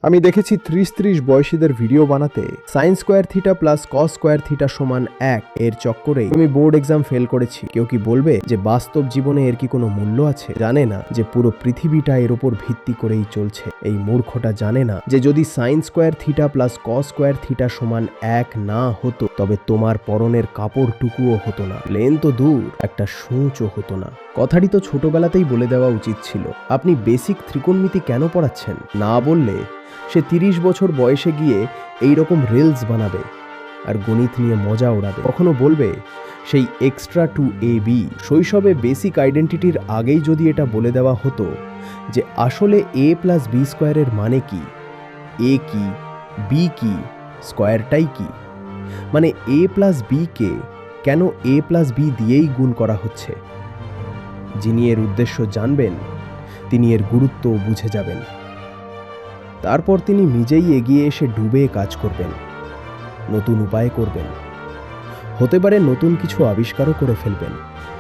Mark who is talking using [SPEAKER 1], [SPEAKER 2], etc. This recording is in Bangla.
[SPEAKER 1] আমি দেখেছি 30 বয়সীদের ভিডিও বানাতে sin square theta plus cos square theta সমান 1 এর চক্করেই আমি বোর্ড এক্সাম ফেল করেছি। কেউ কি বলবে যে বাস্তব জীবনে এর কি কোনো মূল্য আছে? জানে না যে পুরো পৃথিবীটা এর উপর ভিত্তি করেই চলছে। এই মূর্খটা জানে না যে যদি sin square theta plus cos square theta সমান 1 না হতো তবে তোমার পরনের কাপড়টুকুও হতো না, প্লেন তো দূর, একটা সূঁচও হতো না। কথাটি তো ছোটবেলাতেই বলে দেওয়া উচিত ছিল। আপনি বেসিক ত্রিকোণমিতি কেন পড়াচ্ছেন? না বললে সে 30 বছর বয়সে গিয়ে এই রকম রিলস বানাবে আর গণিত নিয়ে মজা ওড়াবে। কখনো বলবে সেই এক্সট্রা টু এ বি। শৈশবে বেসিক আইডেন্টিটির আগেই যদি এটা বলে দেওয়া হতো যে আসলে এ প্লাস বি স্কোয়ারের মানে কি, এ কি, বি কি, স্কোয়ারটাই কি, মানে এ প্লাস বি কে কেন এ প্লাস বি দিয়েই গুণ করা হচ্ছে, যিনি এর উদ্দেশ্য জানবেন তিনি এর গুরুত্ব বুঝে যাবেন। তারপর তিনি নিজেই এগিয়ে এসে ডুবে কাজ করবেন, নতুন উপায় করবেন, হতে পারে নতুন কিছু আবিষ্কারও করে ফেলবেন।